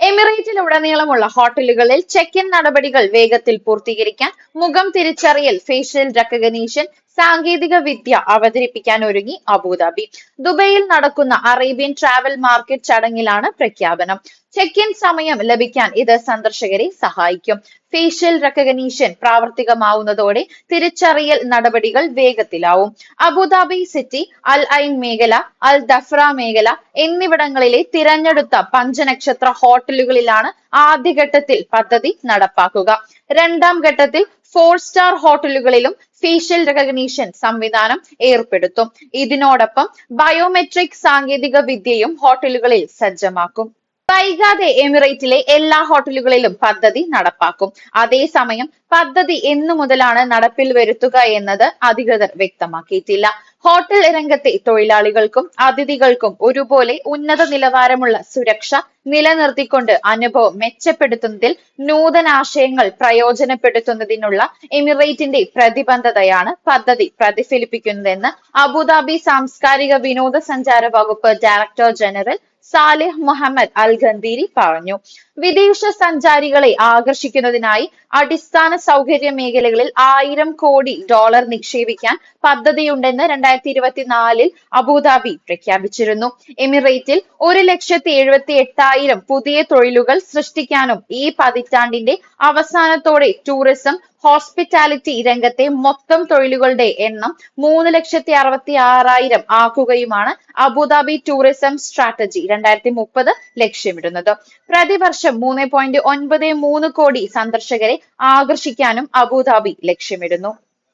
എമിറേറ്റിലുടനീളമുള്ള ഹോട്ടലുകളിൽ check in നടപടികൾ വേഗത്തിൽ പൂർത്തീകരിക്കാൻ മുഖം തിരിച്ചറിയൽ ഫേഷ്യൽ റെക്കഗ്നീഷൻ സാങ്കേതിക വിദ്യ അവതരിപ്പിക്കാൻ ഒരുങ്ങി അബുദാബി. ദുബൈയിൽ നടക്കുന്ന അറേബ്യൻ ട്രാവൽ മാർക്കറ്റ് ചടങ്ങിലാണ് പ്രഖ്യാപനം. ചെക്ക് ഇൻ സമയം ലഭിക്കാൻ ഇത് സന്ദർശകരെ സഹായിക്കും. ഫേഷ്യൽ റെക്കഗ്നീഷൻ പ്രാവർത്തികമാവുന്നതോടെ തിരിച്ചറിയൽ നടപടികൾ വേഗത്തിലാവും. അബുദാബി സിറ്റി, അൽ ഐൻ മേഖല, അൽ ദഫ്ര മേഖല എന്നിവിടങ്ങളിലെ തിരഞ്ഞെടുത്ത പഞ്ചനക്ഷത്ര ഹോട്ടലുകളിലാണ് ആദ്യഘട്ടത്തിൽ പദ്ധതി നടപ്പാക്കുക. രണ്ടാം ഘട്ടത്തിൽ 4 സ്റ്റാർ ഹോട്ടലുകളിലും ഫേഷ്യൽ റെക്കഗ്നീഷൻ സംവിധാനം ഏർപ്പെടുത്തും. ഇതിനോടൊപ്പം ബയോമെട്രിക് സാങ്കേതിക വിദ്യയും ഹോട്ടലുകളിൽ സജ്ജമാക്കും. വൈകാതെ എമിറേറ്റിലെ എല്ലാ ഹോട്ടലുകളിലും പദ്ധതി നടപ്പാക്കും. അതേസമയം പദ്ധതി എന്നു മുതലാണ് നടപ്പിൽ വരുത്തുക എന്നത് അധികൃതർ വ്യക്തമാക്കിയിട്ടില്ല. ഹോട്ടൽ രംഗത്തെ തൊഴിലാളികൾക്കും അതിഥികൾക്കും ഒരുപോലെ ഉന്നത നിലവാരമുള്ള സുരക്ഷ നിലനിർത്തിക്കൊണ്ട് അനുഭവം മെച്ചപ്പെടുത്തുന്നതിൽ നൂതനാശയങ്ങൾ പ്രയോജനപ്പെടുത്തുന്നതിനുള്ള എമിറേറ്റിന്റെ പ്രതിബദ്ധതയാണ് പദ്ധതി പ്രതിഫലിപ്പിക്കുന്നതെന്ന് അബുദാബി സാംസ്കാരിക വിനോദസഞ്ചാര വകുപ്പ് ഡയറക്ടർ ജനറൽ സാലിഹ് മുഹമ്മദ് അൽ ഗന്തീരി പറഞ്ഞു. വിദേശ സഞ്ചാരികളെ ആകർഷിക്കുന്നതിനായി അടിസ്ഥാന സൗകര്യ മേഖലകളിൽ $1000 കോടി നിക്ഷേപിക്കാൻ പദ്ധതിയുണ്ടെന്ന് 2024 അബുദാബി പ്രഖ്യാപിച്ചിരുന്നു. എമിറേറ്റിൽ 1,78,000 പുതിയ തൊഴിലുകൾ സൃഷ്ടിക്കാനും ഈ പതിറ്റാണ്ടിന്റെ അവസാനത്തോടെ ടൂറിസം ഹോസ്പിറ്റാലിറ്റി രംഗത്തെ മൊത്തം തൊഴിലുകളുടെ എണ്ണം 3,66,000 ആക്കുകയുമാണ് അബുദാബി ടൂറിസം സ്ട്രാറ്റജി 2030 ലക്ഷ്യമിടുന്നത്. പ്രതിവർഷം 3.93 കോടി സന്ദർശകരെ ആകർഷിക്കാനും അബുദാബി ലക്ഷ്യമിടുന്നു.